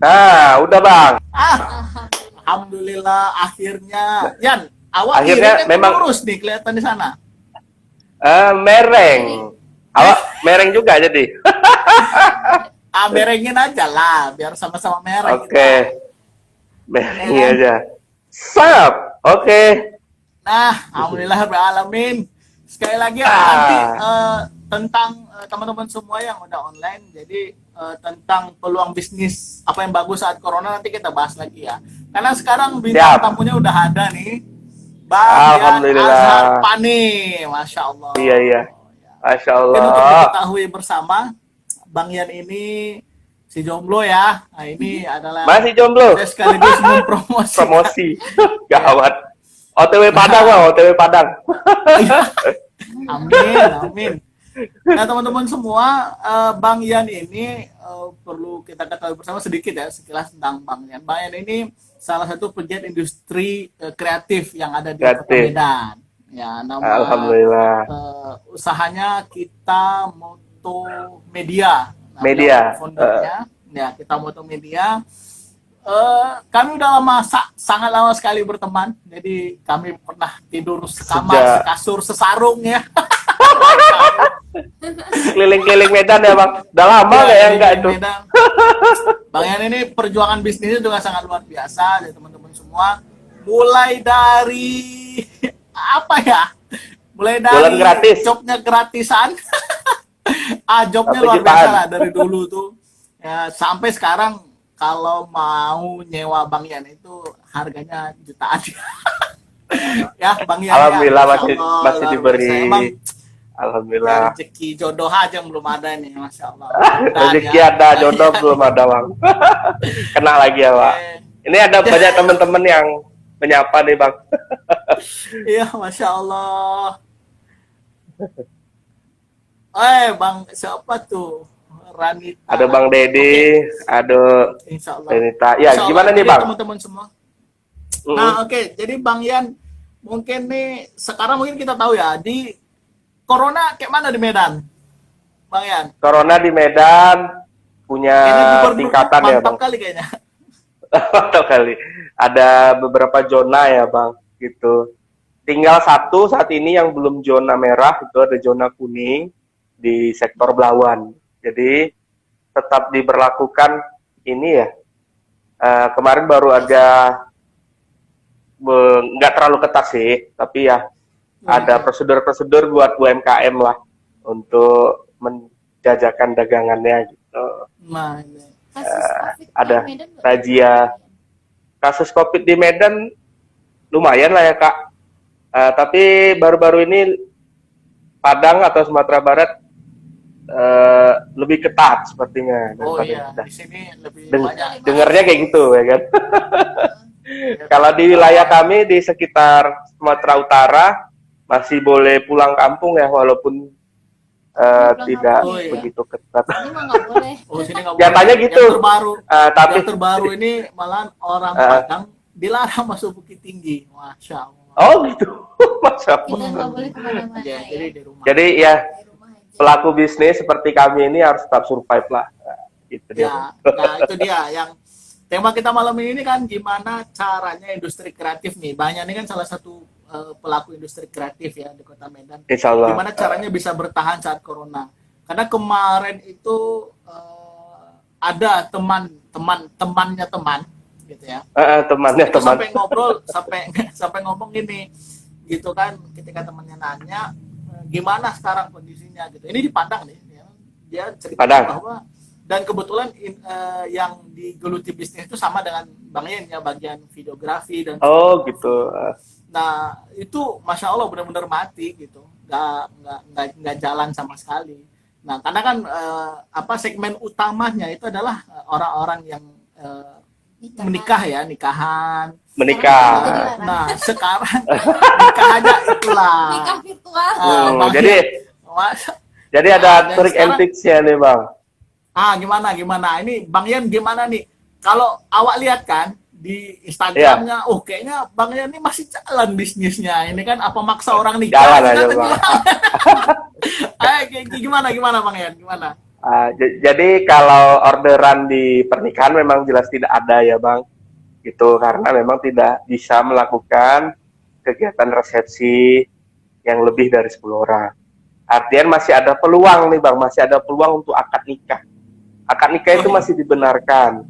Nah, udah Bang. Alhamdulillah akhirnya. Yan, awak Akhirnya kirinya memang lurus nih kelihatan di sana. mereng. Awak mereng juga jadi. Merengin aja lah, biar sama-sama mereng Oke, kita. mereng Ya kan? aja. Sap. Oke. Nah, alhamdulillah rabbil alamin. Sekali lagi ya, nanti tentang teman-teman semua yang udah online, jadi tentang peluang bisnis apa yang bagus saat corona nanti kita bahas lagi ya. Karena sekarang bintang Siap. tamunya udah ada nih, Bang Yan Alhamdulillah. Azhar Pani, masya Allah. Iya, iya. Masya Mungkin untuk Allah. diketahui bersama, Bang Yan ini si jomblo ya. Nah, ini adalah Masih jomblo. saya sekaligus mempromosi. Promosi. Gawat. OTW Padang, Bang. OTW Padang. Amin, amin. Nah teman-teman semua, Bang Yan ini perlu kita ketahui bersama sedikit ya sekilas tentang Bang Yan. Bang Yan ini salah satu pegiat industri kreatif yang ada di Kota Medan. Ya, nama Alhamdulillah. usahanya Kita Moto Media. Nah, Media. Foundernya, ya Kita Moto Media. Kami udah lama, sangat lama sekali berteman. Jadi kami pernah tidur sekamar, sekasur, sesarung ya. Keliling-keliling Medan ya Bang. Udah lama nggak ya enggak itu? Medan. Bang Yan ini perjuangan bisnisnya juga sangat luar biasa ya teman-teman semua. Mulai dari apa ya? Mulai dari Bulan gratis. jobnya gratisan. Jobnya luar biasa lah dari dulu tuh. Ya, sampai sekarang kalau mau nyewa Bang Yan itu harganya jutaan. Ya, Bang Yan. Alhamdulillah ya, masih diberi. Emang, Alhamdulillah. rezeki jodoh aja yang belum ada nih, masya Allah. Rezeki ada, jodoh belum ada Bang. Kena lagi ya Pak. Ini ada banyak teman-teman yang menyapa nih Bang. Iya, masya Allah. Bang siapa tuh? Ranita. Ada Bang Dedi, ada Insya Allah. Renita. Ya, Insya gimana Allah. nih Jadi Bang? teman-teman semua. Nah, oke. Jadi Bang Yan, mungkin nih sekarang mungkin kita tahu ya di Corona kayak mana di Medan, Bang Yan? Corona di Medan punya tingkatan ya Bang. Mantap kali kayaknya. Mantap kali. Ada beberapa zona ya Bang, gitu. Tinggal satu saat ini yang belum zona merah, itu ada zona kuning di sektor Belawan. Jadi tetap diberlakukan ini ya. Kemarin baru agak nggak terlalu ketat sih, tapi ya ada prosedur-prosedur buat UMKM lah untuk menjajakan dagangannya gitu. Nah, ada razia kasus COVID di Medan lumayan lah ya Kak. Tapi baru-baru ini Padang atau Sumatera Barat lebih ketat sepertinya. Oh iya, di sini lebih banyak. Dengarnya kayak gitu ya kan. Kalau di wilayah kami di sekitar Sumatera Utara masih boleh pulang kampung ya walaupun tidak begitu ketat. Ini mah nggak boleh. Oh, sini nggak boleh. Nyatanya gitu. Yang terbaru, Tapi yang terbaru ini malah orang Padang dilarang masuk Bukit Tinggi. Masya Allah. Oh gitu. Masya Kita Allah. nggak boleh kemana-mana. Ya, jadi di rumah. Jadi ya Di rumah aja. pelaku bisnis seperti kami ini harus tetap survive lah. Gitu dia. Ya, nah itu dia yang tema kita malam ini kan gimana caranya industri kreatif nih. Banyak ini kan salah satu pelaku industri kreatif ya di Kota Medan. Insya Allah. Gimana caranya bisa bertahan saat corona? Karena kemarin itu ada temannya teman gitu ya. Temannya Itu teman. sampai ngobrol sampai ngomong gini gitu kan ketika temannya nanya gimana sekarang kondisinya gitu. Ini di Padang nih ya. Dia cerita Padang. bahwa dan kebetulan yang digeluti bisnis itu sama dengan Bang Yan ya, bagian videografi dan Oh gitu. nah itu masya Allah benar-benar mati gitu, nggak jalan sama sekali. Nah karena kan segmen utamanya itu adalah orang-orang yang menikah ya, nikahan. Menikah. Nah sekarang nikah aja itulah. Nikah virtual. Jadi ada trik and tips-nya nih Bang. Gimana? Ini Bang Yan gimana nih? Kalau awak lihat kan di Instagramnya, kayaknya Bang Yan ini masih jalan bisnisnya. Ini kan apa maksa orang nikah? Jalan aja Bang. Gimana Bang Yan? Gimana? Jadi kalau orderan di pernikahan memang jelas tidak ada ya Bang, gitu karena memang tidak bisa melakukan kegiatan resepsi yang lebih dari 10 orang. Artian masih ada peluang nih Bang, masih ada peluang untuk akad nikah. Akad nikah itu masih dibenarkan.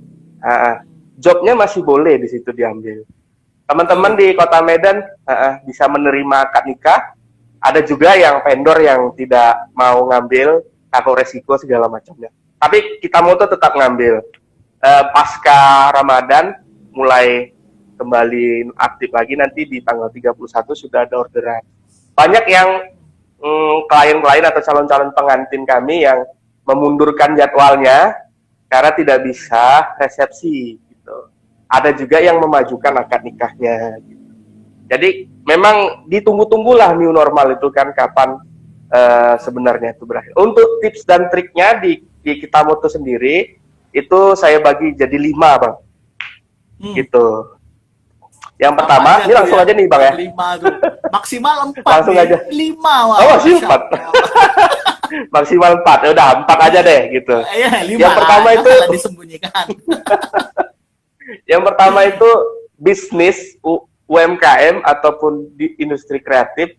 Jobnya masih boleh di situ diambil. Teman-teman di Kota Medan bisa menerima akad nikah. Ada juga yang vendor yang tidak mau ngambil takut resiko segala macamnya. Tapi kita mau tuh tetap ngambil. Pasca Ramadan mulai kembali aktif lagi nanti di tanggal 31 sudah ada orderan. Banyak yang klien-klien atau calon-calon pengantin kami yang memundurkan jadwalnya karena tidak bisa resepsi gitu. Ada juga yang memajukan akad nikahnya gitu. Jadi memang ditunggu-tunggulah new normal itu kan kapan sebenarnya itu berakhir. Untuk tips dan triknya di Kitamoto sendiri itu saya bagi jadi 5 Bang. Gitu. Yang pertama, ini langsung aja nih Bang ya. 5 tuh. Maksimal 4. Langsung aja. 5. Wah, oh, masih 4. Maksimal 4. Ya udah 4 aja deh gitu. Iya, 5. Yang pertama itu disembunyikan. Yang pertama itu bisnis UMKM ataupun di industri kreatif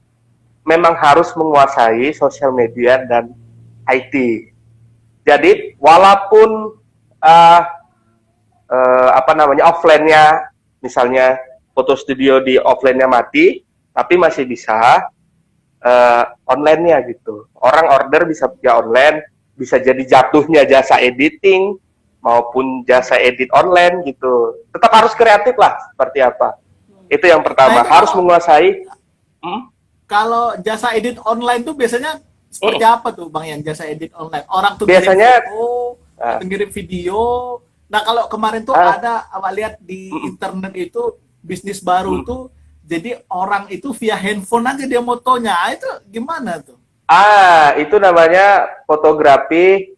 memang harus menguasai sosial media dan IT. Jadi walaupun offline-nya misalnya foto studio di offline-nya mati, tapi masih bisa online-nya gitu. Orang order bisa via online, bisa jadi jatuhnya jasa editing maupun jasa edit online gitu. Tetap harus kreatif lah seperti apa. Itu yang pertama, harus menguasai. Kalau jasa edit online tuh biasanya seperti apa tuh Bang Yan, jasa edit online? Orang tuh biasanya ngirim video. Nah, kalau kemarin tuh ada awak lihat di internet itu bisnis baru tuh, jadi orang itu via handphone aja dia motonya. Itu gimana tuh? Itu namanya fotografi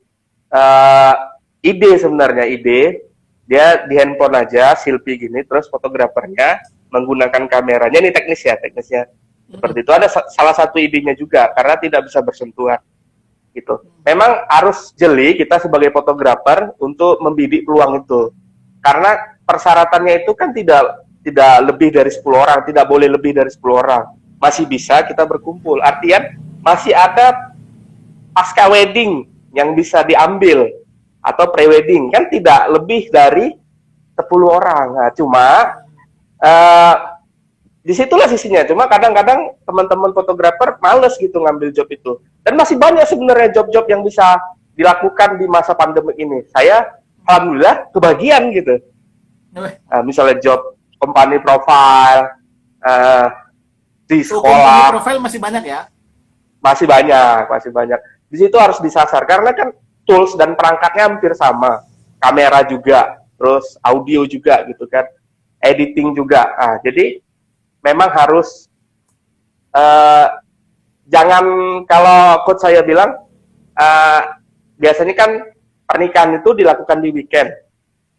ide sebenarnya, ide. Dia di handphone aja, selfie gini, terus fotografernya menggunakan kameranya, ini teknisnya. Seperti itu ada salah satu idenya juga, karena tidak bisa bersentuhan. Gitu. Memang harus jeli kita sebagai fotografer untuk membidik peluang itu. Karena persyaratannya itu kan tidak lebih dari 10 orang, tidak boleh lebih dari 10 orang. Masih bisa kita berkumpul. Artinya masih ada pasca wedding yang bisa diambil atau pre-wedding, kan tidak lebih dari 10 orang. Nah, cuma disitulah sisinya. Cuma kadang-kadang teman-teman fotografer males gitu ngambil job itu. Dan masih banyak sebenarnya job-job yang bisa dilakukan di masa pandemi ini. Saya alhamdulillah kebagian gitu. Misalnya job company profile di sekolah. Company profile masih banyak ya? Masih banyak. Di situ harus disasar karena kan tools dan perangkatnya hampir sama. Kamera juga, terus audio juga gitu kan. Editing juga. Jadi memang harus jangan, kalau coach saya bilang biasanya kan pernikahan itu dilakukan di weekend.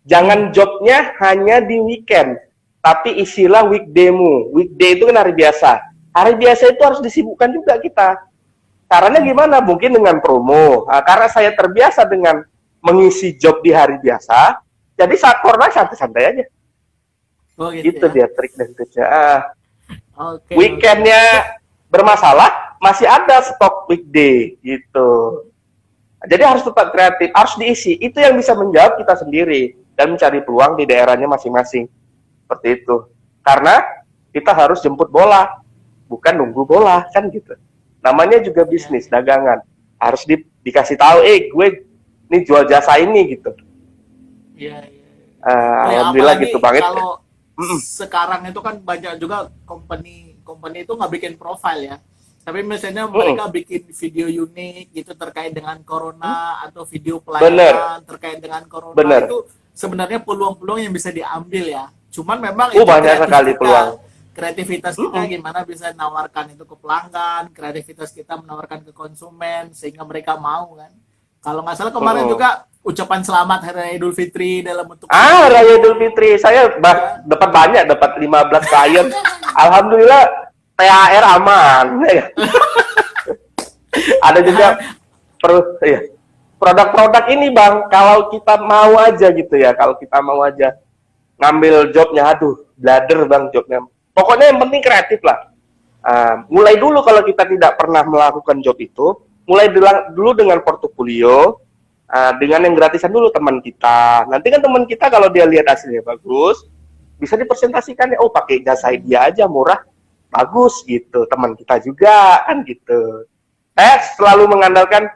Jangan jobnya hanya di weekend, tapi isilah weekday-mu. Weekday itu kan hari biasa. Hari biasa itu harus disibukkan juga kita. Caranya gimana? Mungkin dengan promo. Karena saya terbiasa dengan mengisi job di hari biasa, jadi saat corona santai-santai aja. Oh, gitu Itu ya? dia trik dan tipsnya. Okay, Weekendnya bermasalah, masih ada stok weekday gitu. Jadi harus tetap kreatif, harus diisi. Itu yang bisa menjawab kita sendiri dan mencari peluang di daerahnya masing-masing. Seperti itu. Karena kita harus jemput bola, bukan nunggu bola, kan gitu. Namanya juga bisnis, dagangan. Harus dikasih tahu, gue ini jual jasa ini gitu. Iya. Alhamdulillah gitu banget. Kalau sekarang itu kan banyak juga company itu nggak bikin profile ya, tapi misalnya mereka bikin video unik gitu terkait dengan corona atau video pelayanan terkait dengan corona. Itu sebenarnya peluang-peluang yang bisa diambil ya, cuman memang itu banyak sekali peluang. Kreativitas kita gimana bisa menawarkan itu ke pelanggan, kreativitas kita menawarkan ke konsumen sehingga mereka mau kan. Kalau nggak salah kemarin juga ucapan selamat Hari Raya Idul Fitri dalam bentuk Raya Idul Fitri. Saya dapat banyak, dapat 15 klien. Alhamdulillah THR aman. Ada juga produk-produk ini Bang, kalau kita mau aja gitu ya, kalau kita mau aja ngambil jobnya, aduh, blader Bang jobnya. Pokoknya yang penting kreatif lah. Mulai dulu kalau kita tidak pernah melakukan job itu, mulai dulu dengan portofolio, dengan yang gratisan dulu teman kita. Nanti kan teman kita kalau dia lihat hasilnya bagus, bisa dipresentasikan ya, oh pakai jasa dia aja murah, bagus gitu. Teman kita juga kan gitu. Saya selalu mengandalkan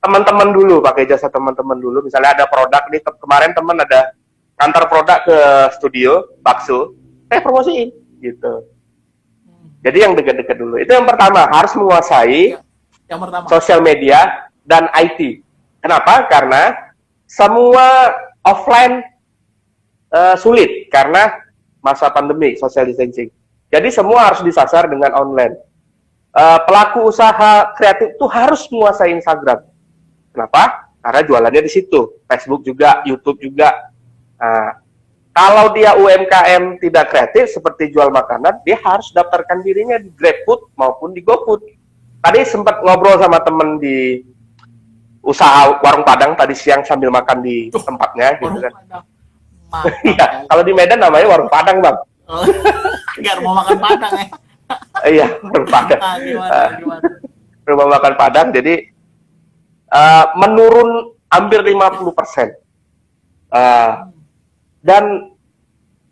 teman-teman dulu, pakai jasa teman-teman dulu. Misalnya ada produk nih, kemarin teman ada kantor produk ke studio bakso, saya promosiin gitu. Jadi yang dekat-dekat dulu. Itu yang pertama, harus menguasai yang pertama sosial media dan IT. Kenapa? Karena semua offline sulit karena masa pandemi, social distancing. Jadi semua harus disasar dengan online. Pelaku usaha kreatif itu harus menguasai Instagram. Kenapa? Karena jualannya di situ. Facebook juga, YouTube juga. Kalau dia UMKM tidak kreatif seperti jual makanan, dia harus daftarkan dirinya di GrabFood maupun di GoFood. Tadi sempat ngobrol sama temen di usaha warung Padang tadi siang sambil makan di tempatnya gitu kan. Iya, kalau di Medan namanya warung Padang, Bang. Nggak mau makan Padang ya. Iya, warung Padang. Gimana? Rumah makan Padang, jadi menurun hampir 50%. Dan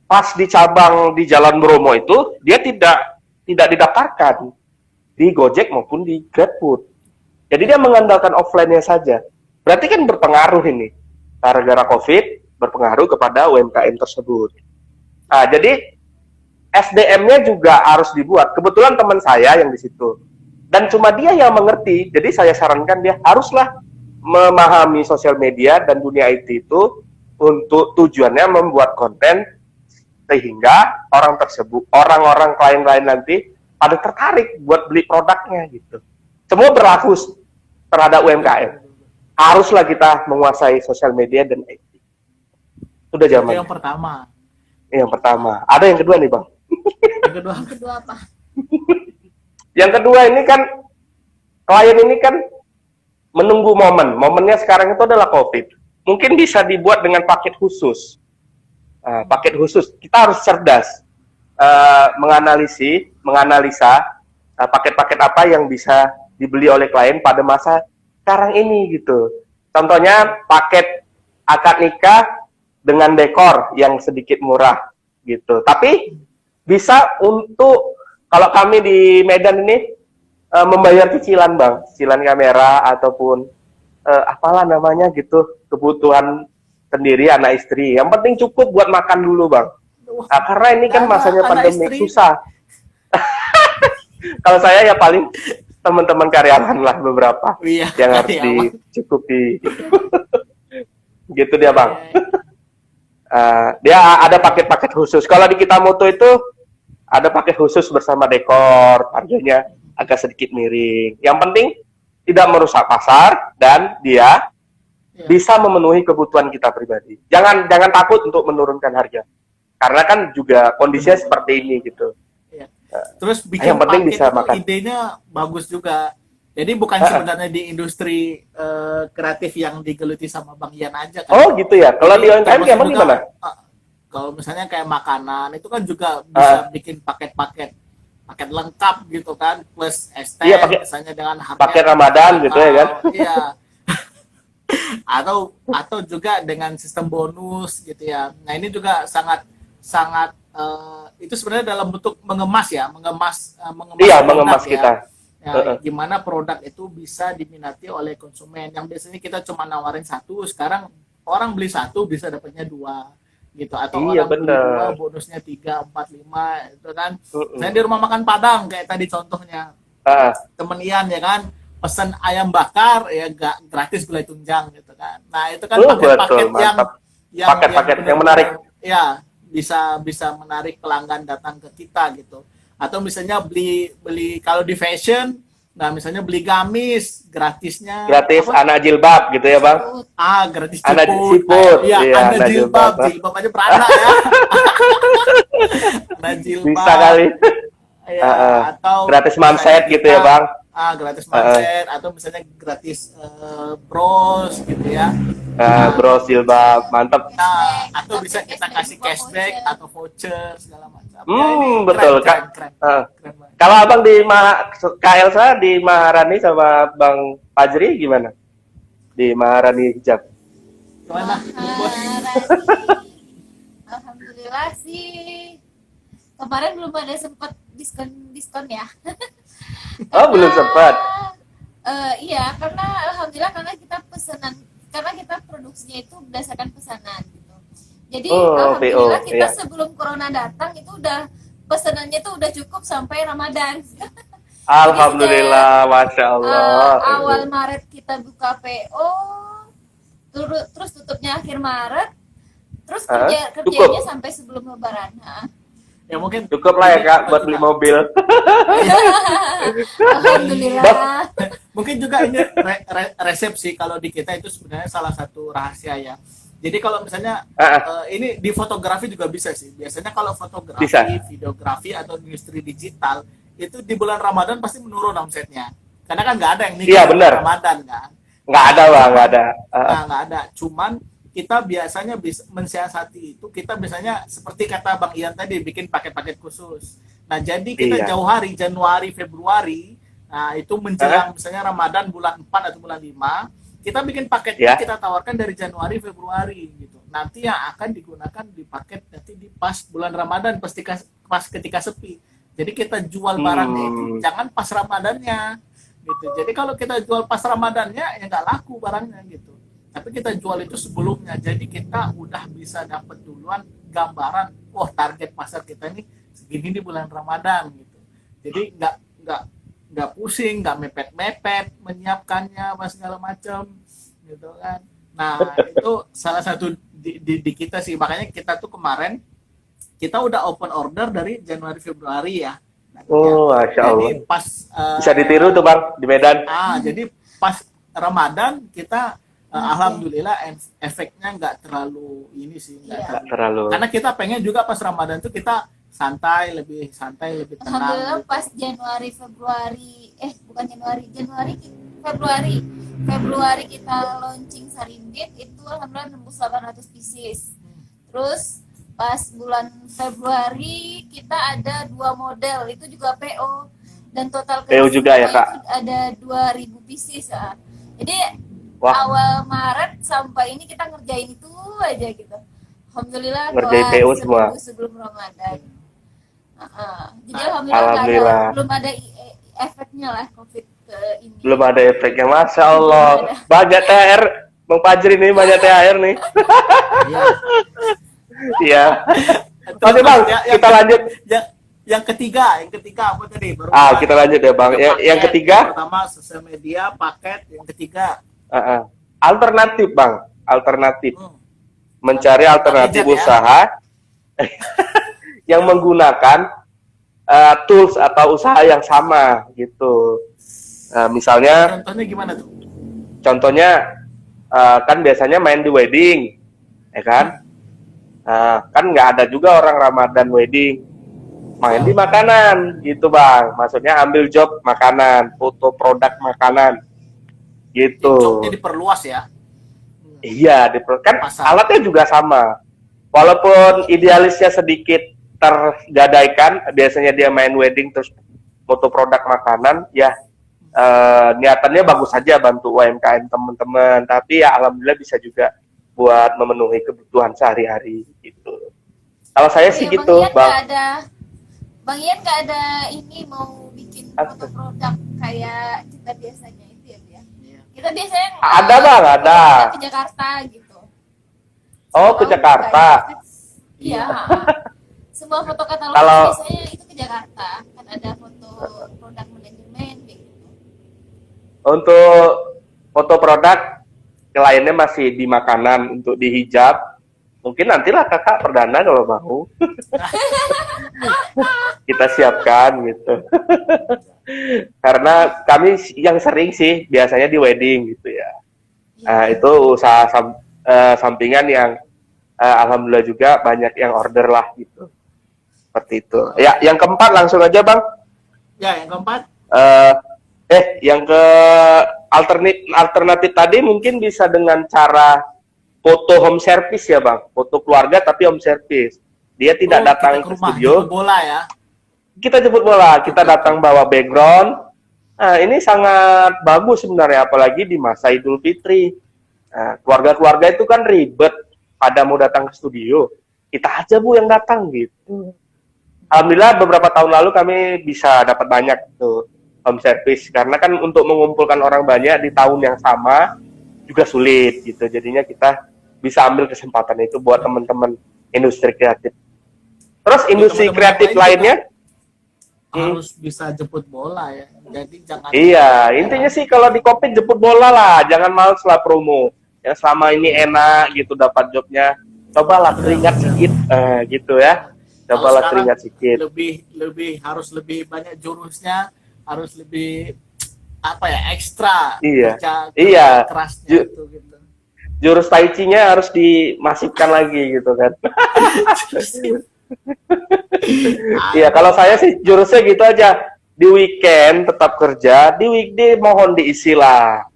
pas di cabang di Jalan Bromo itu dia tidak didaftarkan di Gojek maupun di GrabFood. Jadi dia mengandalkan offline-nya saja. Berarti kan berpengaruh ini. Gara-gara COVID berpengaruh kepada UMKM tersebut. Jadi SDM-nya juga harus dibuat. Kebetulan teman saya yang di situ. Dan cuma dia yang mengerti. Jadi saya sarankan dia haruslah memahami sosial media dan dunia IT itu untuk tujuannya membuat konten sehingga orang-orang klien-klien nanti pada tertarik buat beli produknya gitu. Semua berlaku terhadap UMKM. Haruslah kita menguasai sosial media dan IT. Sudah zaman. Yang pertama. Yang pertama. Ada yang kedua nih, Bang. Yang kedua apa? Yang kedua ini kan klien ini kan menunggu momen. Momennya sekarang itu adalah COVID. Mungkin bisa dibuat dengan paket khusus. Paket khusus. Kita harus cerdas menganalisa paket-paket apa yang bisa dibeli oleh klien pada masa sekarang ini gitu. Contohnya paket akad nikah dengan dekor yang sedikit murah gitu. Tapi bisa untuk kalau kami di Medan ini membayar cicilan, Bang, cicilan kamera ataupun apalah namanya gitu, kebutuhan sendiri anak istri. Yang penting cukup buat makan dulu, Bang. Karena ini kan masanya pandemi susah. Kalau saya ya paling teman-teman karyawan lah beberapa yang harus dicukupi. Gitu dia, Bang. Dia ada paket-paket khusus. Kalau di Kitamoto itu ada paket khusus bersama dekor, harganya agak sedikit miring. Yang penting tidak merusak pasar dan dia bisa memenuhi kebutuhan kita pribadi. Jangan takut untuk menurunkan harga. Karena kan juga kondisinya seperti ini gitu. Terus bikin yang penting paket bisa itu makan. Idenya bagus juga. Jadi bukan sebenarnya di industri kreatif yang digeluti sama Bang Ian aja kan. Oh gitu ya. Kalau di UMKM emang gimana? Kalau misalnya kayak makanan itu kan juga bisa bikin paket lengkap gitu kan, plus ST misalnya dengan harga paket Ramadan gitu ya kan. Iya. atau juga dengan sistem bonus gitu ya. Nah, ini juga sangat itu sebenarnya dalam bentuk mengemas iya, mengemas kita. Ya, gimana produk itu bisa diminati oleh konsumen. Yang biasanya kita cuma nawarin satu, sekarang orang beli satu bisa dapatnya dua gitu, atau iya, orang beli dua bonusnya 3, 4, 5 itu kan. Saya di rumah makan Padang kayak tadi contohnya, temen Ian ya kan, pesan ayam bakar ya gratis gulai tunjang gitu kan. Nah itu kan paket-paket yang menarik. Ya bisa menarik pelanggan datang ke kita gitu. Atau misalnya beli kalau di fashion, nah misalnya beli gamis gratis anak jilbab gitu ya, Bang. Gratis anak siput. Iya, anak jilbab aja beranak ya. Anak jilbab bisa kali. Ya, atau gratis manset gitu ya, Bang. gratis manset atau misalnya gratis bros gitu ya. Bros jilbab, mantep. Nah, atau bisa kita kasih cashback atau voucher segala macam. Betul keren, Kak. keren banget. Kalau abang di Kak Elsa di Maharani sama Bang Fajri gimana? Di Maharani hijab. Gimana? Alhamdulillah sih. Kemarin belum ada sempat diskon ya. Oh, belum sempat. Iya, karena alhamdulillah karena kita produksinya itu berdasarkan pesanan gitu. Jadi alhamdulillah kita sebelum corona datang itu udah pesanannya itu udah cukup sampai Ramadan. Alhamdulillah, Masya Allah. Awal Maret kita buka PO, terus tutupnya akhir Maret, terus kerjanya sampai sebelum Lebaran. Ya mungkin cukup lah ya Kak buat beli mobil. Alhamdulillah. Mungkin juga ini resepsi kalau di kita itu sebenarnya salah satu rahasia ya. Jadi kalau misalnya ini di fotografi juga bisa sih. Biasanya kalau fotografi, videografi atau industri digital itu di bulan Ramadan pasti menurun omsetnya. Karena kan nggak ada yang nikah Ramadan kan. Nggak ada Bang, nggak ada. Nggak ada. Cuman kita biasanya bisa mensiasati itu, kita biasanya seperti kata Bang Ian tadi, bikin paket-paket khusus. Nah, jadi kita jauh hari, Januari, Februari, nah itu menjelang misalnya Ramadan bulan 4 atau bulan 5, kita bikin paketnya, kita tawarkan dari Januari, Februari gitu. Nanti yang akan digunakan di paket nanti di pas bulan Ramadan, pas ketika sepi. Jadi kita jual barangnya itu jangan pas Ramadannya gitu. Jadi kalau kita jual pas Ramadannya ya nggak laku barangnya gitu. Tapi kita jual itu sebelumnya, jadi kita udah bisa dapat duluan gambaran, target pasar kita ini segini di bulan Ramadan gitu. Jadi nggak pusing, nggak mepet-mepet menyiapkannya, segala macam gitu kan. Nah itu salah satu di kita sih, makanya kita tuh kemarin kita udah open order dari Januari Februari ya. Masya Allah. Jadi pas bisa ditiru tuh Bang di Medan. Jadi pas Ramadan kita alhamdulillah efeknya nggak terlalu ini sih, nggak terlalu. Karena kita pengen juga pas Ramadan tuh kita lebih santai, lebih tenang. Alhamdulillah gitu. Pas Februari kita launching Sarindit itu alhamdulillah nembus 800 pieces. Terus pas bulan Februari kita ada 2 model itu juga PO dan total PO juga ya Kak. Itu ada 2000 pieces ya. Jadi awal Maret sampai ini kita ngerjain itu aja gitu. Alhamdulillah ngerjain PO semua sebelum Ramadan. Jadi alhamdulillah belum ada efeknya lah COVID ini. Belum ada efeknya, Masya Allah. Banyak THR, Bang Fajri nih banyak THR nih. Iya. Oke Bang, kita lanjut. Yang ketiga apa tadi? Kita lanjut ya Bang. Yang ketiga. Pertama sosial media, paket. Yang ketiga. Alternatif Bang, alternatif. Mencari alternatif usaha yang menggunakan tools atau usaha yang sama gitu. Misalnya. Contohnya gimana tuh? Contohnya kan biasanya main di wedding, ya kan? Kan nggak ada juga orang Ramadan wedding, main di makanan gitu Bang. Maksudnya ambil job makanan, foto produk makanan. Gitu. Jobnya diperluas ya? Iya, kan alatnya juga sama. Walaupun idealisnya sedikit tergadaikan, biasanya dia main wedding terus foto produk makanan, ya niatannya bagus saja bantu UMKM teman-teman. Tapi ya alhamdulillah bisa juga buat memenuhi kebutuhan sehari-hari gitu. Kalau saya sih gitu, Bang. Bang Ian nggak ada ini mau bikin foto produk kayak kita biasanya. Kita biasanya ada Bang, ada ke Jakarta gitu. Ke Jakarta. Iya. Semua foto katalog biasanya itu ke Jakarta. Kan ada foto produk manajemen gitu. Untuk foto produk kliennya masih di makanan, untuk di hijab. Mungkin nantilah Kakak perdana kalau mau. Kita siapkan gitu. Karena kami yang sering sih biasanya di wedding gitu ya. Itu usaha sampingan yang alhamdulillah juga banyak yang order lah gitu. Seperti itu. Ya, yang keempat langsung aja Bang. Ya, yang keempat. Yang ke alternatif tadi mungkin bisa dengan cara foto home service ya Bang, foto keluarga tapi home service. Dia tidak datang ke studio. Jemput bola ya. Kita jemput bola, kita datang bawa background. Nah, ini sangat bagus sebenarnya, apalagi di masa Idul Fitri. Nah, keluarga-keluarga itu kan ribet pada mau datang ke studio. Kita aja Bu yang datang gitu. Alhamdulillah beberapa tahun lalu kami bisa dapat banyak tuh home service, karena kan untuk mengumpulkan orang banyak di tahun yang sama juga sulit gitu. Jadinya kita bisa ambil kesempatan itu buat teman-teman industri kreatif. Terus industri kreatif lainnya harus bisa jemput bola ya. Jadi jangan. Iya, intinya sih kalau di Covid jemput bola lah, jangan males lah promo. Yang selama ini enak gitu dapat jobnya, cobalah keringat sedikit gitu ya. Cobalah keringat sedikit. Lebih harus lebih banyak jurusnya, harus lebih apa ya, ekstra. Iya. Kerja kerasnya itu gitu. Jurus tai chi-nya harus dimasifkan lagi gitu kan. Iya, kalau saya sih jurusnya gitu aja. Di weekend tetap kerja, di weekday mohon diisi lah.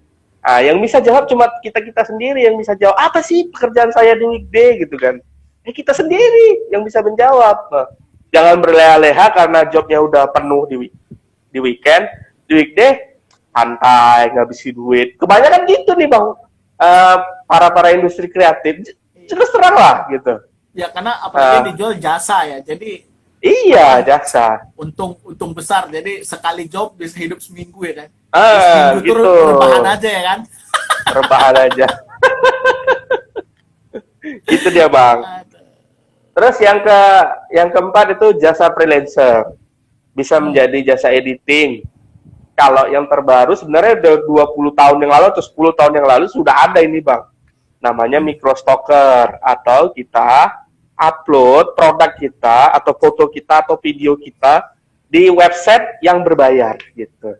Nah, yang bisa jawab cuma kita-kita sendiri yang bisa jawab. Apa sih pekerjaan saya di weekday gitu kan? Kita sendiri yang bisa menjawab. Nah, jangan berleha-leha karena jobnya udah penuh di weekend. Di weekday santai, ngabisin duit. Kebanyakan gitu nih Bang. Para industri kreatif. Terus terang lah gitu. Ya karena apalagi dijual jasa ya. Jadi iya, jasa. Untung besar. Jadi sekali job bisa hidup seminggu ya kan. Seminggu gitu. Rebahan aja ya kan. Rebahan aja. Itu dia Bang. Terus yang keempat itu jasa freelancer. Bisa menjadi jasa editing. Kalau yang terbaru sebenarnya udah 20 tahun yang lalu atau 10 tahun yang lalu sudah ada ini Bang. Namanya microstocker, atau kita upload produk kita atau foto kita atau video kita di website yang berbayar gitu.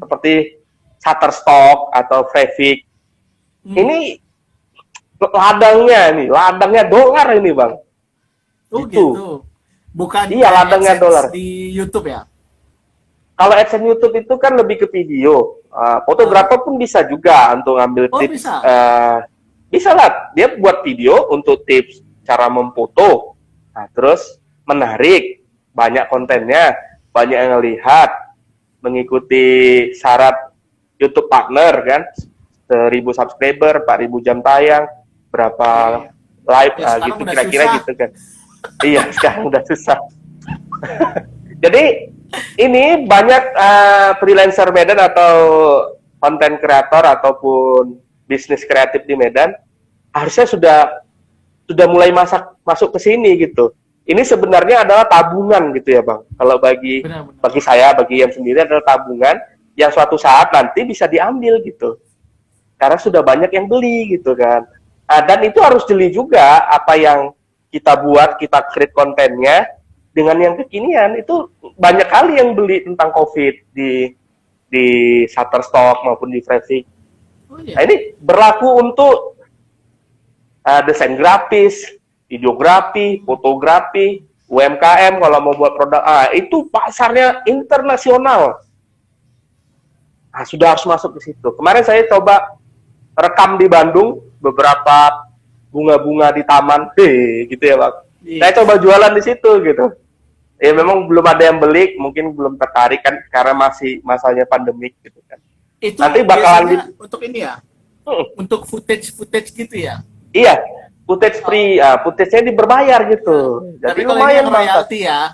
Seperti Shutterstock atau Fiverr. Ini ladangnya dolar ini Bang. Gitu. Bukan ladangnya dolar. Di YouTube ya? Kalau AdSense YouTube itu kan lebih ke video. Fotografer pun bisa juga untuk ngambil tips. Bisa? Bisa lah. Dia buat video untuk tips cara memfoto. Nah, terus menarik. Banyak kontennya. Banyak yang lihat. Mengikuti syarat YouTube partner kan. 1.000 subscriber, 4.000 jam tayang, berapa live, gitu kira-kira gitu kan. Iya, sekarang udah susah. Jadi ini banyak freelancer Medan atau konten kreator ataupun bisnis kreatif di Medan harusnya sudah mulai masuk ke sini gitu. Ini sebenarnya adalah tabungan gitu ya Bang. Kalau bagi saya, bagi yang sendiri adalah tabungan yang suatu saat nanti bisa diambil gitu. Karena sudah banyak yang beli gitu kan. Dan itu harus jeli juga apa yang kita buat, kita create kontennya dengan yang kekinian. Itu banyak kali yang beli tentang COVID di Shutterstock maupun di Fiverr. Nah, ini berlaku untuk desain grafis, videografi, fotografi, UMKM kalau mau buat produk. Itu pasarnya internasional. Sudah harus masuk ke situ. Kemarin saya coba rekam di Bandung beberapa bunga-bunga di taman, gitu ya Bang. Saya coba jualan di situ gitu. Ya memang belum ada yang beli, mungkin belum tertarik kan karena masih masanya pandemik gitu kan. Itu nanti bakalan untuk ini ya. Untuk footage gitu ya. Iya, footage free. Footage-nya berbayar gitu. Jadi lumayan royalti ya.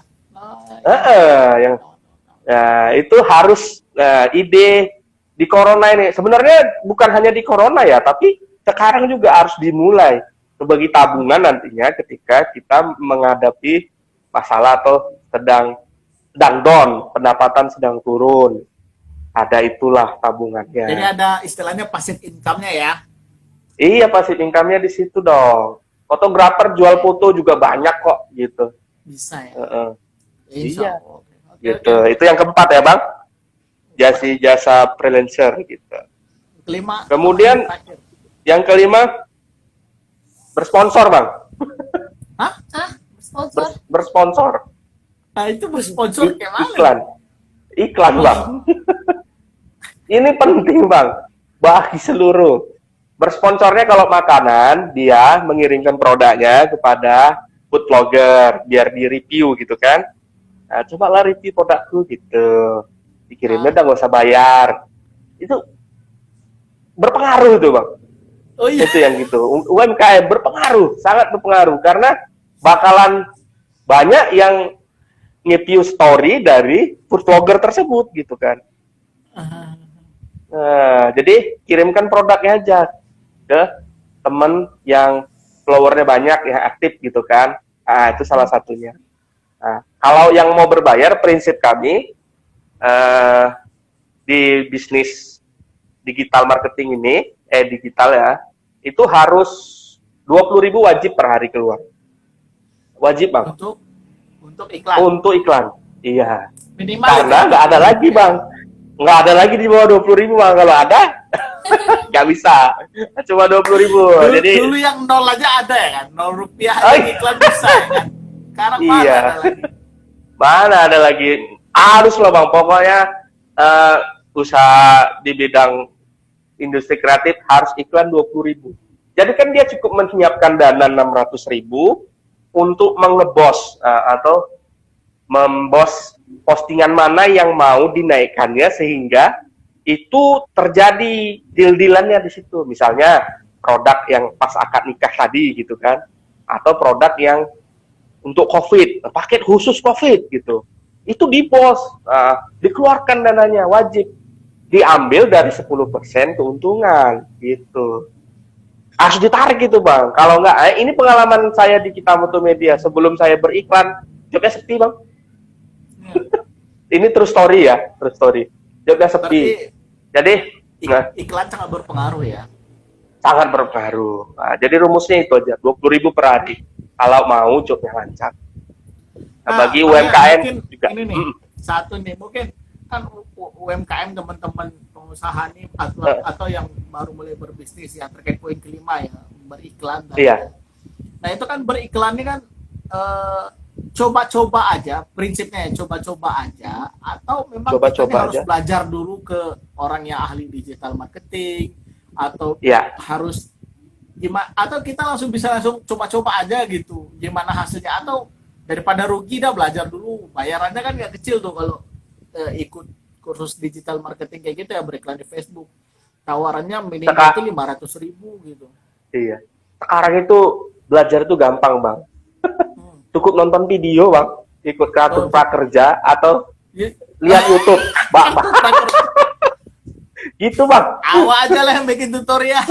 Itu harus ide di corona ini. Sebenarnya bukan hanya di corona ya, tapi sekarang juga harus dimulai sebagai tabungan nantinya ketika kita menghadapi masalah atau sedang down, pendapatan sedang turun. Ada itulah tabungannya. Jadi ada istilahnya passive income-nya ya. Iya, passive income-nya di situ dong. Fotografer jual foto juga banyak kok gitu. Bisa ya. Iya. Gitu. Itu yang keempat ya, Bang. Jasa freelancer gitu. Kelima. Kemudian yang kelima bersponsor, Bang. Hah? Bersponsor? Bersponsor. Nah, itu bersponsor kayak mana? Iklan, Bang. Ini penting bang, bagi seluruh. Bersponsornya kalau makanan, dia mengirimkan produknya kepada food blogger biar di review gitu kan. Nah, cobalah review produkku gitu. Dikirimnya udah nggak usah bayar. Itu berpengaruh tuh bang. Oh iya. Itu yang gitu. UMKM berpengaruh, sangat berpengaruh karena bakalan banyak yang nge-view story dari food vlogger tersebut gitu kan. Nah, jadi kirimkan produknya aja ke temen yang followernya banyak, yang aktif gitu kan. Nah, itu salah satunya. Nah, kalau yang mau berbayar, prinsip kami di bisnis digital marketing ini, digital ya, itu harus 20.000 wajib per hari keluar. Wajib bang. Untuk iklan. Untuk iklan, iya. Minimal. Karena nggak ada lagi bang. Nggak ada lagi di bawah 20.000 bang. Kalau ada, nggak bisa. Cuma 20.000. Jadi dulu yang 0 aja ada ya kan, 0 rupiah iklan bisa ya kan. Sekarang iya. mana ada lagi? Mana ada lagi? Harus loh bang. Pokoknya usaha di bidang industri kreatif harus iklan 20.000. Jadi kan dia cukup menyiapkan dana 600.000 untuk mengebos atau membos postingan mana yang mau dinaikkannya sehingga itu terjadi deal-dealannya di situ. Misalnya produk yang pas akad nikah tadi gitu kan, atau produk yang untuk COVID, paket khusus COVID gitu. Itu dipost, dikeluarkan dananya wajib diambil dari 10% keuntungan gitu. Harus ditarik gitu bang. Kalau enggak, ini pengalaman saya di Kita Mutu Media sebelum saya beriklan, jobnya sepi bang. Ini true story ya, true story. Jobnya sepi. Jadi iklan sangat berpengaruh ya. Sangat berpengaruh. Nah, jadi rumusnya itu aja, 20.000 per hari. Kalau mau jobnya lancar. Nah, bagi UMKM juga. Ini nih, satu nih mungkin kan UMKM teman-teman pengusaha nih atau yang baru mulai berbisnis ya, terkait poin kelima ya, beriklan. Iya. Nah itu kan beriklan ini kan coba-coba aja, prinsipnya ya coba-coba aja, atau memang kita harus belajar dulu ke orang yang ahli digital marketing, atau harus gimana, atau kita bisa langsung coba-coba aja gitu, gimana hasilnya, atau daripada rugi dah belajar dulu, bayarannya kan nggak kecil tuh kalau ikut kursus digital marketing kayak gitu ya, beriklan di Facebook, tawarannya minimal itu 500.000 gitu. Iya, sekarang itu belajar itu gampang bang. Cukup nonton video bang, ikut kartu prakerja atau lihat YouTube, bang. Gitu bang. Awak aja lah yang bikin tutorial.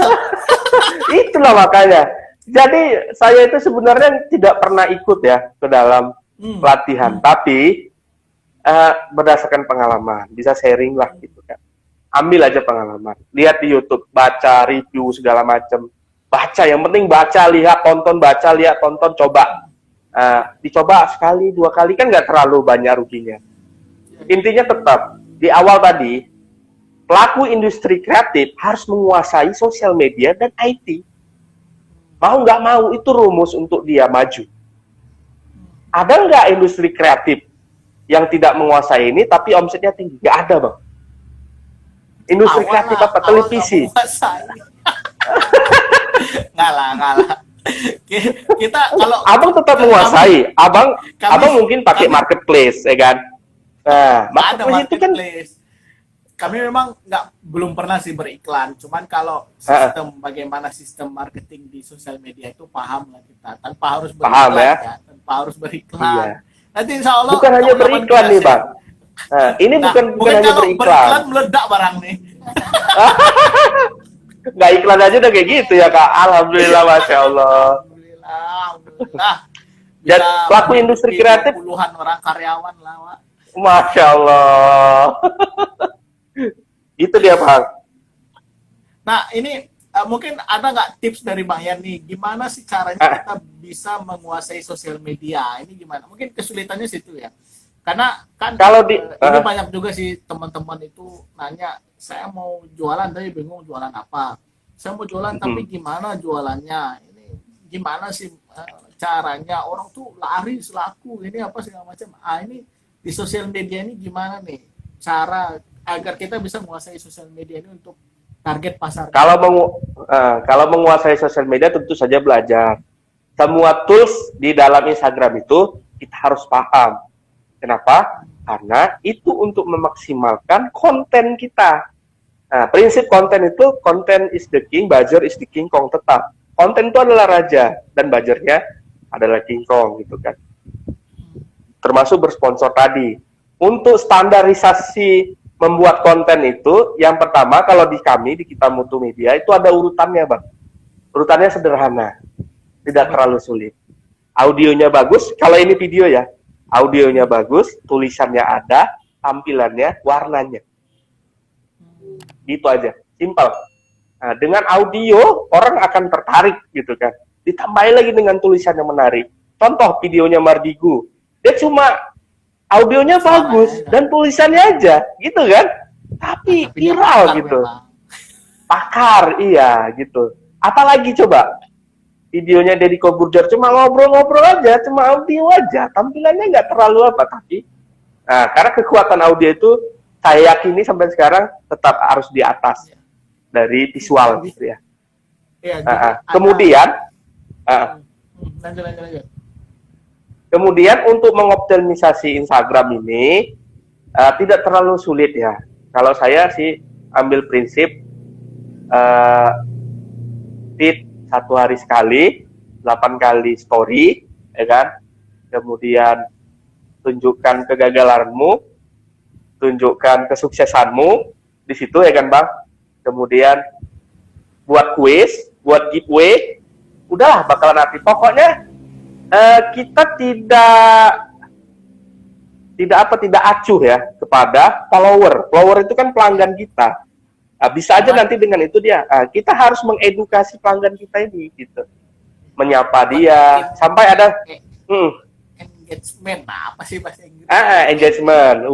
Itulah makanya. Jadi saya itu sebenarnya tidak pernah ikut ya ke dalam pelatihan, tapi berdasarkan pengalaman, bisa sharing lah gitu kan. Ambil aja pengalaman, lihat di YouTube, baca review segala macam, baca, yang penting baca, lihat, tonton, baca, lihat, tonton, coba. Dicoba sekali, 2 kali kan nggak terlalu banyak ruginya. Intinya tetap di awal tadi, pelaku industri kreatif harus menguasai sosial media dan IT. Mau nggak mau itu rumus untuk dia maju. Ada nggak industri kreatif yang tidak menguasai ini tapi omsetnya tinggi? Nggak ada bang. Industri kreatif apa? Televisi. Ngalah. Kita kalau abang tetap menguasai, abang mungkin pakai marketplace, ya kan? Nah, marketplace itu kan. Kami memang belum pernah sih beriklan, cuman kalau sistem bagaimana sistem marketing di sosial media itu paham lah kita, tanpa harus beriklan ya, tanpa harus beriklan. Iya. Nanti insya Allah bukan hanya beriklan nih bang. Nah, ini bukan hanya beriklan meledak barang nih. Nggak iklan aja udah kayak gitu ya kak. Alhamdulillah, masya Allah. Alhamdulillah. Dan pelaku industri kreatif puluhan orang karyawan lah, Wak. Masya Allah. Itu dia bang. Nah ini mungkin ada nggak tips dari Bang Yan nih, gimana sih caranya kita bisa menguasai sosial media? Ini gimana? Mungkin kesulitannya situ ya. Karena kan kalau ini banyak juga sih teman-teman itu nanya, saya mau jualan tapi bingung jualan apa. Saya mau jualan tapi gimana jualannya? Ini gimana sih caranya? Orang tuh lari selaku ini apa segala macam. Ini di sosial media ini gimana nih cara agar kita bisa menguasai sosial media ini untuk target pasar? Kalau menguasai sosial media tentu saja belajar. Semua tools di dalam Instagram itu kita harus paham. Kenapa? Karena itu untuk memaksimalkan konten kita. Nah, prinsip konten itu, konten is the king, buzzer is the king, kong tetap. Konten itu adalah raja, dan buzzernya adalah king kong, gitu kan. Termasuk bersponsor tadi. Untuk standarisasi membuat konten itu, yang pertama kalau di kami, di Kita Mutu Media, itu ada urutannya, Bang. Urutannya sederhana, tidak terlalu sulit. Audionya bagus, kalau ini video ya, audionya bagus, tulisannya ada, tampilannya, warnanya. Gitu aja, simpel. Nah, dengan audio, orang akan tertarik gitu kan. Ditambahin lagi dengan tulisan yang menarik. Contoh videonya Mardigu, dia cuma audionya bagus dan tulisannya aja, gitu kan. Tapi viral gitu. Pakar, iya gitu. Apalagi coba, videonya Deddy Corbuzier cuma ngobrol-ngobrol aja, cuma audio aja, tampilannya nggak terlalu apa, tapi nah, karena kekuatan audio itu saya yakini sampai sekarang tetap harus di atas dari visual gitu ya. Kemudian lanjut. Kemudian untuk mengoptimisasi Instagram ini tidak terlalu sulit ya. Kalau saya sih ambil prinsip feed 1 hari sekali, 8 kali story, ya kan? Kemudian tunjukkan kegagalanmu, tunjukkan kesuksesanmu di situ ya kan Bang. Kemudian buat quiz, buat giveaway, udahlah bakalan aktif. Pokoknya kita tidak acuh ya kepada follower. Follower itu kan pelanggan kita. Nah, bisa aja nanti dengan itu dia. Kita harus mengedukasi pelanggan kita ini gitu. Menyapa dia sampai ada engagement. Apa sih bahasa Inggris? Engagement,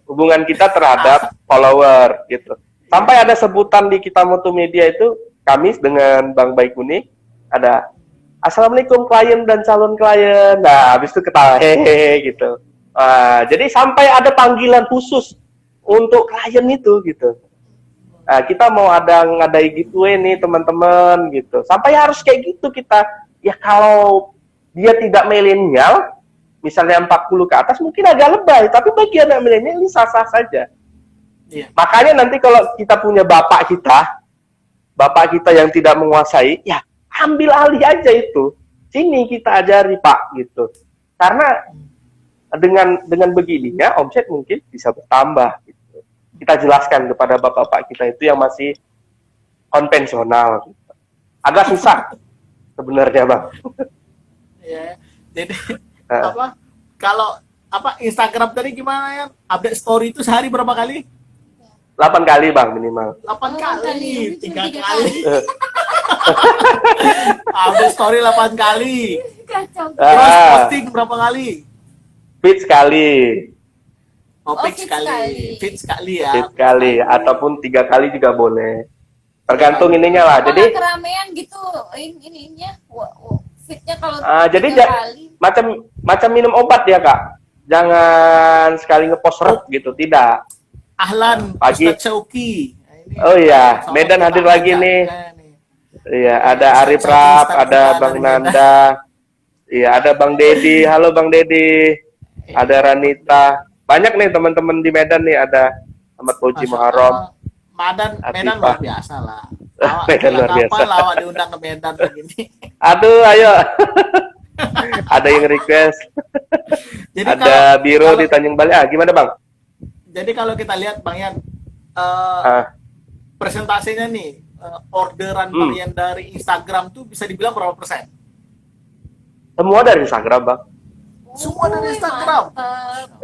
hubungan kita terhadap follower gitu. Sampai ada sebutan di Kita Mutu Media itu, kami dengan Bang Baikuni ada Assalamualaikum klien dan calon klien. Nah, habis itu ketawa hehehe gitu. Jadi sampai ada panggilan khusus untuk klien itu gitu. Kita mau ada ngadai giveaway nih teman-teman gitu. Sampai harus kayak gitu kita. Ya kalau dia tidak milenial, misalnya 40 ke atas mungkin agak lebay, tapi bagi anak milenial ini sah-sah saja. Iya. Makanya nanti kalau kita punya bapak kita yang tidak menguasai, ya ambil alih aja itu. Sini kita ajari Pak gitu. Karena dengan begininya omset mungkin bisa bertambah gitu. Kita jelaskan kepada bapak-bapak kita itu yang masih konvensional gitu. Agak susah sebenarnya Bang. Ya, jadi kalau Instagram tadi gimana ya? Update story itu sehari berapa kali? 8 kali Bang minimal. 8 kali, 3 kali. Update story 8 kali. Terus posting berapa kali? Feed sekali. Feed sekali. Feed sekali ya. Feed sekali ataupun 3 kali juga boleh. Tergantung ininya lah. Jadi keramaian gitu ininya. Fitnya kalau jadi macam minum obat ya Kak. Jangan sekali ngepost gitu, tidak. Ahlan pagi Ustaz Syauki. Oh iya, Medan hadir lagi nih. Iya, ada Arif Rap, ada Bang Nanda. Iya, ada Bang Dedi. Halo Bang Dedi. Ada Ranita. Banyak nih teman-teman di Medan nih, ada Ahmad Fauzi Muharram. Medan luar biasa lah. Medan luar biasa. Kapan lawak diundang ke Medan begini? Aduh, ayo. Ada yang request. Jadi ada Biro di Tanjung Balai. Gimana Bang? Jadi kalau kita lihat Bang Yan, presentasinya nih, orderan Bang Yan dari Instagram tuh bisa dibilang berapa persen? Semua dari Instagram Bang. Semua dari Instagram?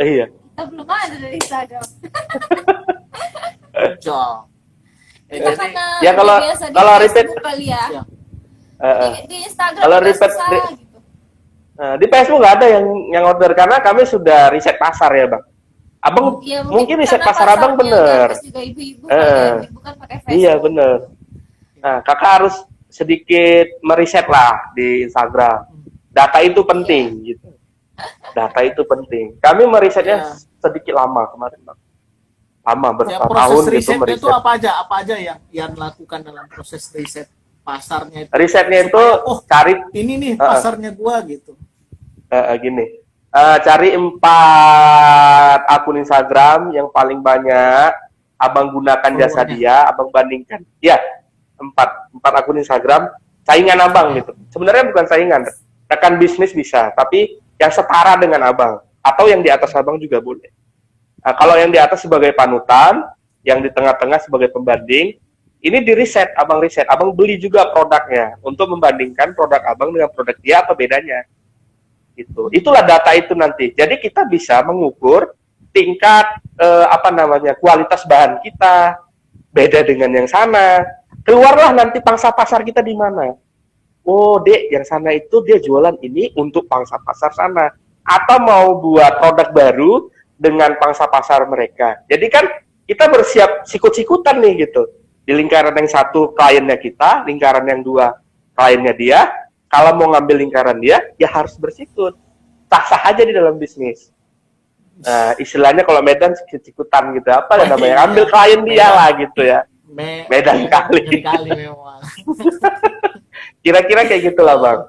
Iya. Kita belum ada dari Instagram. Ya kalau repeat kali ya. Di Instagram kalau repeat gitu. Di Facebook nggak ada yang order karena kami sudah riset pasar ya Bang. Abang ya, mungkin riset pasar Abang bener. Iya bener. Nah kakak harus sedikit meriset lah di Instagram. Data itu penting gitu. Data itu penting. Kami merisetnya Ya. sedikit lama kemarin, Bang. Lama berapa Ya, proses tahun gitu risetnya meriset. itu apa aja yang lakukan dalam proses riset pasarnya itu? Risetnya itu Supaya, oh, cari ini nih pasarnya gua gitu. gini. Cari 4 akun Instagram yang paling banyak abang gunakan jasa Followernya. dia, abang bandingkan. Ya, 4 akun Instagram saingan abang gitu. Sebenarnya bukan saingan, rekan bisnis bisa, tapi yang setara dengan abang atau yang di atas abang juga boleh. Nah, kalau yang di atas sebagai panutan, yang di tengah-tengah sebagai pembanding, ini di riset, abang beli juga produknya untuk membandingkan produk abang dengan produk dia apa bedanya. Gitu. Itulah data itu nanti. Jadi kita bisa mengukur tingkat kualitas bahan kita beda dengan yang sana. Keluarlah nanti pangsa pasar kita di mana. Oh, Dek, yang sana itu dia jualan ini untuk pangsa pasar sana. Atau mau buat produk baru dengan pangsa pasar mereka. Jadi kan kita bersiap sikut-sikutan nih gitu. Di lingkaran yang satu kliennya kita, lingkaran yang 2 kliennya dia. Kalau mau ngambil lingkaran dia, ya harus bersikut. Sah-sah aja di dalam bisnis. Nah, istilahnya kalau Medan sikut-sikutan gitu. Apa ya namanya? Ambil klien dia lah gitu ya. Medan kali. Kali memang. Kira-kira kayak gitulah, Bang.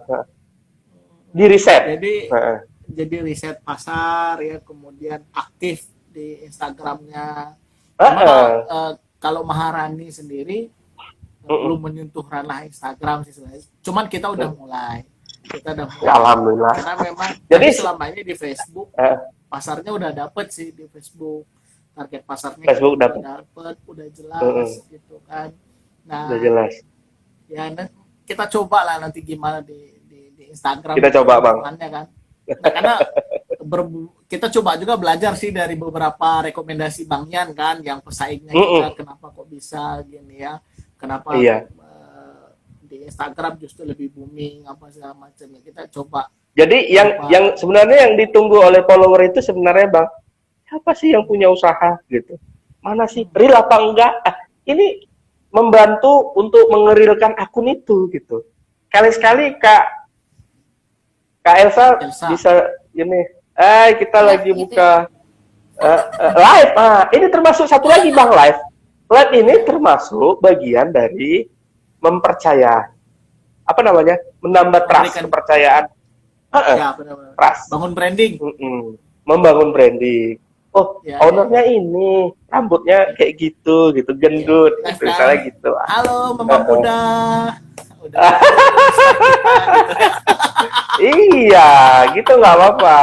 Di riset. Jadi riset pasar ya, kemudian aktif di Instagramnya. Kalau Maharani sendiri belum menyentuh ranah Instagram sih sebenarnya. Cuman kita udah mulai. Alhamdulillah. Karena memang jadi selama ini di Facebook pasarnya udah dapet sih di Facebook. Target pasarnya Facebook udah dapet, udah jelas gitu kan. Nah, udah jelas. Ya, kita coba lah nanti gimana di Instagram. Kita coba, Bang. Kan? Nah, karena kita coba juga belajar sih dari beberapa rekomendasi Bang Yan kan, yang pesaingnya kita kenapa kok bisa gini ya, kenapa di Instagram justru lebih booming apa segala macamnya. Kita coba. Jadi yang sebenarnya yang ditunggu oleh follower itu sebenarnya, Bang, siapa sih yang punya usaha gitu? Mana sih real apa enggak? Ini membantu untuk mengerilkan akun itu gitu. Kali-sekali Kak Elsa bisa ini. Kita lagi gitu buka live. Ini termasuk satu lagi, Bang, live. Live ini termasuk bagian dari menambah trust, kepercayaan. Ya, trust. Bangun branding. Membangun branding. Oh, ownernya ini rambutnya kayak gitu, gendut, gitu, misalnya gitu. Halo, Mama Muda. Iya, gitu nggak apa-apa.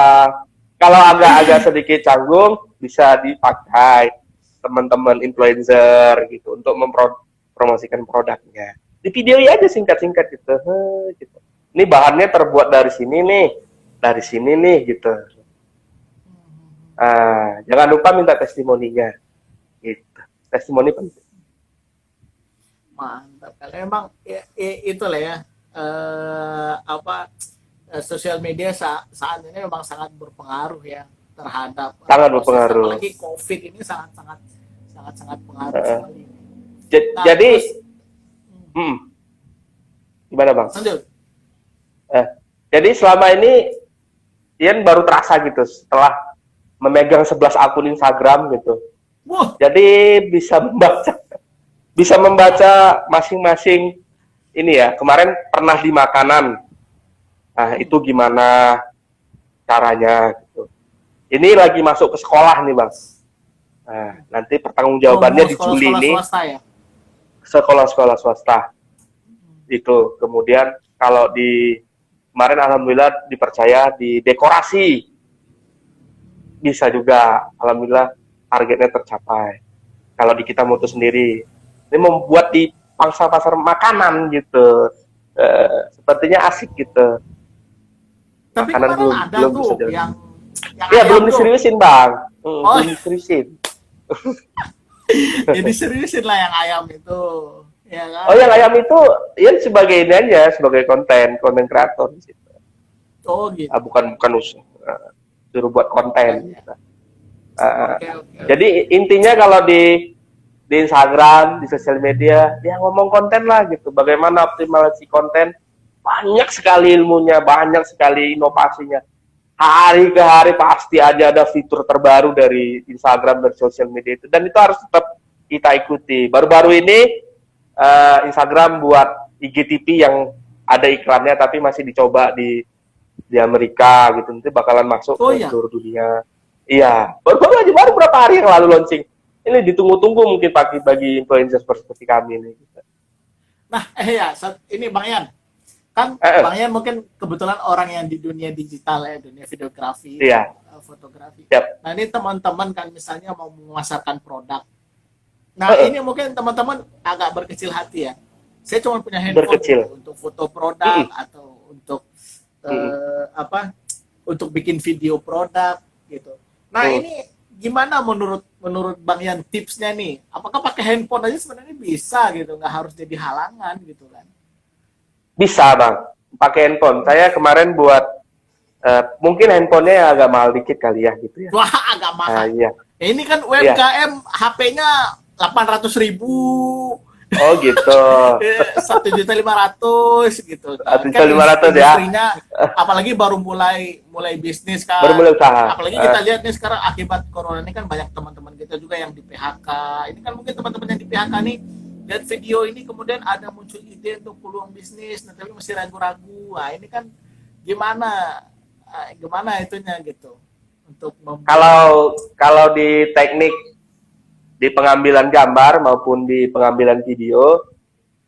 Kalau agak sedikit canggung, bisa dipakai teman-teman influencer gitu untuk mempromosikan produknya. Di video aja singkat-singkat gitu. Ini bahannya terbuat dari sini nih gitu. Jangan lupa minta testimoninya. Gitu. Testimoni penting. Mantap. Kalau emang itulah ya sosial media saat ini memang sangat berpengaruh ya terhadap sangat berpengaruh. Apalagi COVID ini sangat pengaruh sekali. Jadi gimana, Bang? Lanjut. Jadi selama ini Ian baru terasa gitu setelah memegang 11 akun Instagram gitu. Jadi bisa membaca masing-masing ini ya. Kemarin pernah di makanan. Nah, itu gimana caranya gitu. Ini lagi masuk ke sekolah nih, Bang. Nah, nanti pertanggungjawabannya di Juli ini. Swasta ya? Sekolah-sekolah swasta. Itu. Kemudian kalau di kemarin alhamdulillah dipercaya di dekorasi. Bisa juga, alhamdulillah targetnya tercapai. Kalau di kita mutu sendiri, ini membuat di pangsa pasar makanan gitu, sepertinya asik gitu. Tapi makanan belum tuh yang belum diseriusin, Bang. Belum diseriusin. Jadi seriusin lah yang ayam itu, ya kan? Oh, yang ayam itu ya sebagai ini aja, sebagai konten kreator di situ. Oh gitu. Bukan usaha. Suruh buat konten. Okay. Jadi intinya kalau di Instagram, di sosial media, ya ngomong konten lah gitu. Bagaimana optimalisasi konten? Banyak sekali ilmunya, banyak sekali inovasinya. hari ke hari pasti aja ada fitur terbaru dari Instagram dan sosial media itu, dan itu harus tetap kita ikuti. Baru-baru ini Instagram buat IGTV yang ada iklannya tapi masih dicoba di Amerika gitu, nanti bakalan masuk ke seluruh dunia. Iya, baru berapa hari yang lalu launching. Ini ditunggu-tunggu mungkin bagi influencer seperti kami ini. Nah, ini Bang Yan. Kan Bang Yan mungkin kebetulan orang yang di dunia digital ya, dunia videografi, fotografi. Nah, ini teman-teman kan misalnya mau memasarkan produk. Nah, ini mungkin teman-teman agak berkecil hati ya. Saya cuma punya handphone untuk foto produk atau untuk untuk bikin video produk gitu. Nah, ini gimana menurut Bang Yan tipsnya nih? Apakah pakai handphone aja sebenarnya bisa gitu, nggak harus jadi halangan gitu kan? Bisa Bang, pakai handphone. Saya kemarin buat mungkin handphonenya agak mahal dikit kali ya gitu ya. Wah, agak mahal. Iya. Ini kan UMKM HP-nya 800.000. Oh gitu. 1.500.000 gitu. 1.500.000 ya. Apalagi baru mulai bisnis kan. Baru mulai usaha. Apalagi kita lihat nih sekarang akibat corona ini kan banyak teman-teman kita juga yang di PHK. Ini kan mungkin teman-teman yang di PHK nih lihat video ini kemudian ada muncul ide untuk peluang bisnis, tapi masih ragu-ragu. Nah, ini kan gimana itunya gitu untuk kalau di teknik di pengambilan gambar maupun di pengambilan video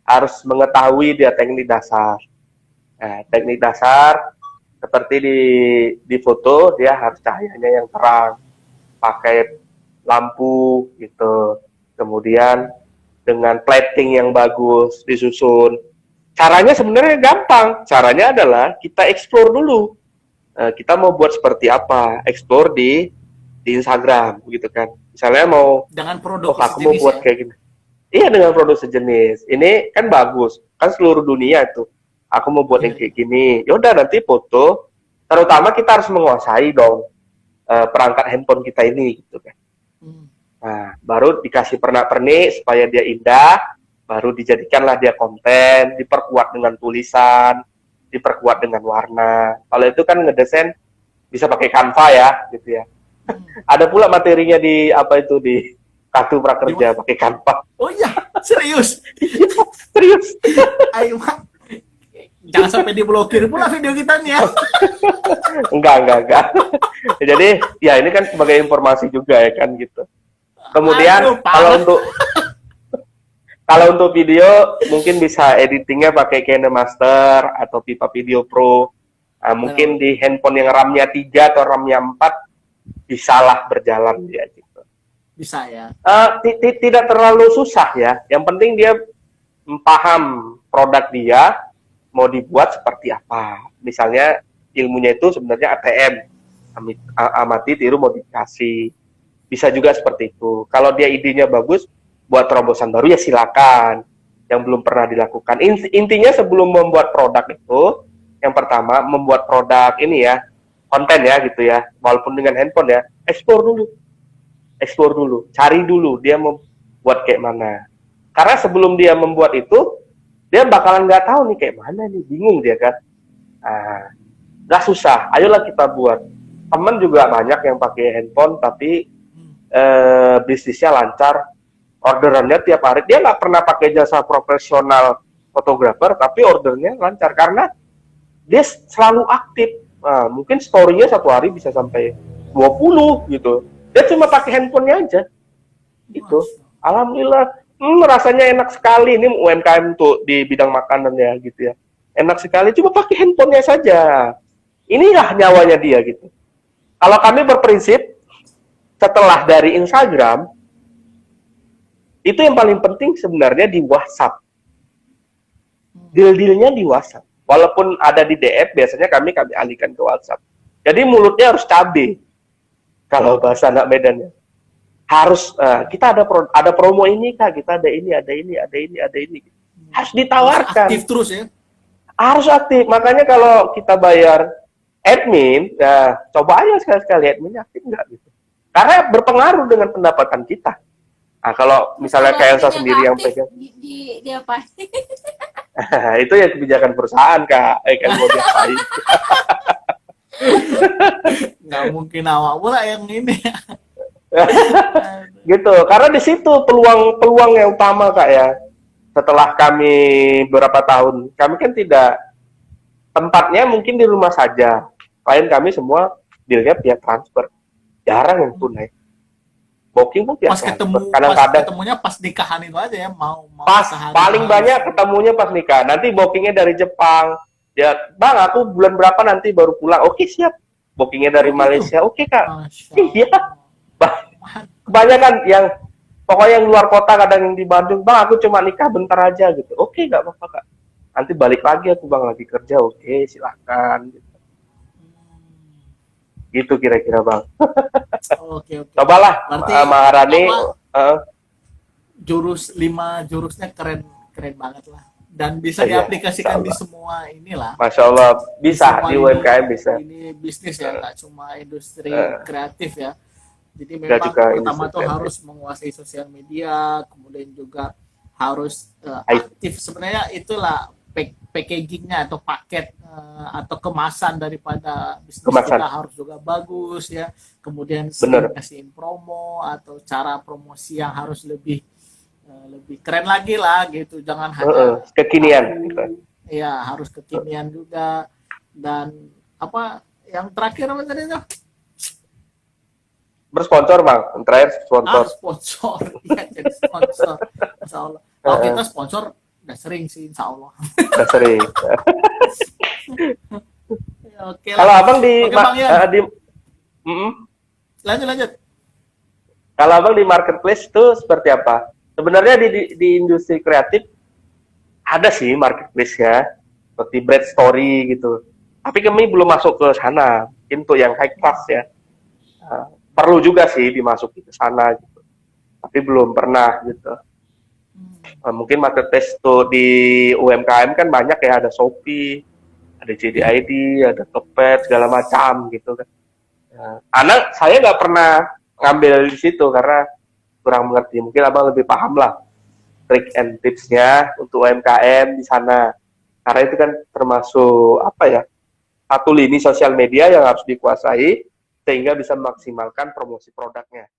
harus mengetahui dia teknik dasar. Nah, teknik dasar seperti di foto dia harus cahayanya yang terang, pakai lampu gitu. Kemudian dengan plating yang bagus disusun. Caranya sebenarnya gampang. Caranya adalah kita explore dulu. Kita mau buat seperti apa? Explore di Instagram gitu kan. Misalnya mau dengan produk aku mau buat kayak gini. Iya, dengan produk sejenis. Ini kan bagus. Kan seluruh dunia itu. Aku mau buat yang kayak gini. Yaudah nanti foto. Terutama kita harus menguasai dong perangkat handphone kita ini gitu kan. Nah, baru dikasih pernak-pernik supaya dia indah, baru dijadikanlah dia konten, diperkuat dengan tulisan, diperkuat dengan warna. Kalau itu kan ngedesain bisa pakai Canva ya, gitu ya. Ada pula materinya di Kartu Prakerja pakai Canva. Oh iya, serius? Serius. Ayo, jangan sampai diblokir pula video kita nih ya. Enggak. Jadi ya ini kan sebagai informasi juga ya kan gitu. Kemudian kalau untuk video mungkin bisa editingnya pakai KineMaster atau Pipa Video Pro. Nah, mungkin di handphone yang RAM-nya 3 atau RAM-nya 4 bisalah berjalan dia gitu. Bisa ya. Tidak terlalu susah ya. Yang penting dia paham produk dia mau dibuat seperti apa. Misalnya ilmunya itu sebenarnya ATM, amati tiru modifikasi. Bisa juga seperti itu. Kalau dia idenya bagus buat terobosan baru ya silakan. Yang belum pernah dilakukan. Intinya sebelum membuat produk itu, yang pertama membuat produk ini ya, konten ya gitu ya, walaupun dengan handphone ya, explore dulu, cari dulu dia mau buat kayak mana. Karena sebelum dia membuat itu, dia bakalan nggak tahu nih kayak mana nih, bingung dia kan. Nggak susah, ayolah kita buat. Temen juga banyak yang pakai handphone tapi bisnisnya lancar, orderannya tiap hari. Dia nggak pernah pakai jasa profesional fotografer, tapi ordernya lancar karena dia selalu aktif. Nah, mungkin story-nya satu hari bisa sampai 20 gitu. Dia cuma pakai handphonenya aja. Gitu. Alhamdulillah, rasanya enak sekali. Ini UMKM tuh di bidang makanan ya gitu ya. Enak sekali, cuma pakai handphonenya saja. Inilah nyawanya dia gitu. Kalau kami berprinsip, setelah dari Instagram, itu yang paling penting sebenarnya di WhatsApp. Deal-dealnya di WhatsApp. Walaupun ada di DM, biasanya kami alihkan ke WhatsApp. Jadi mulutnya harus cabe. Kalau bahasa anak Medannya. Harus, kita ada promo ini Kak, kita ada ini. Harus ditawarkan. Harus aktif terus ya? Harus aktif. Makanya kalau kita bayar admin, coba aja sekali-sekali adminnya aktif nggak gitu. Karena berpengaruh dengan pendapatan kita. Nah, kalau misalnya kayak saya sendiri yang pegang. Dia pasti. Itu ya kebijakan perusahaan Kak, kan mau diapain. mungkin awak pula yang ini. Gitu, karena di situ peluang yang utama Kak ya. Setelah kami beberapa tahun, kami kan tidak, tempatnya mungkin di rumah saja. Klien kami semua dealnya via transfer, jarang yang tunai. Booking pun via transfer. Kadang-kadang ketemunya pas nikahan itu aja ya, mau pas paling banyak ketemunya pas nikah. Nanti bookingnya dari Jepang. Ya, Bang, aku bulan berapa nanti baru pulang. Oke, siap. Bookingnya dari Malaysia. Oke, Kak. Iya. Kebanyakan yang pokoknya yang luar kota, kadang yang di Bandung, Bang, aku cuma nikah bentar aja gitu. Oke, nggak apa-apa, Kak. Nanti balik lagi aku, Bang, lagi kerja. Oke, silakan. Gitu kira-kira, Bang. Oke. Cobalah, Maharani. Jurusnya keren banget lah. Dan bisa diaplikasikan di semua inilah. Masya Allah, bisa di UMKM bisa. Ini bisnis ya, nggak cuma industri kreatif ya. Jadi memang pertama tuh harus menguasai sosial media, kemudian juga harus aktif. Sebenarnya itulah packagingnya atau paket atau kemasan daripada bisnis kita harus juga bagus ya. Kemudian kasihin promo atau cara promosi yang harus lebih keren lagi lah gitu. Jangan hanya kekinian. Iya, harus kekinian juga. Dan apa yang terakhir apa tadi tuh? Bersponsor, Bang. Yang terakhir sponsor. Sponsor. Iya, jadi sponsor. Insya Allah. Kalau kita sponsor udah sering sih, insya Allah. Udah sering. Oke. Kalau Abang lanjut. Kalau Abang di marketplace itu seperti apa? Sebenarnya di industri kreatif ada sih marketplace ya, seperti Bread Story gitu. Tapi kami belum masuk ke sana. Mungkin untuk yang high class ya. Perlu juga sih dimasuki ke sana gitu. Tapi belum pernah gitu. Mungkin marketplace tuh di UMKM kan banyak ya, ada Shopee, ada JDID, ada Tokped, segala macam gitu kan. Saya nggak pernah ngambil di situ karena kurang mengerti. Mungkin Abang lebih paham lah trik and tipsnya untuk UMKM di sana. Karena itu kan termasuk apa ya, satu lini sosial media yang harus dikuasai sehingga bisa memaksimalkan promosi produknya.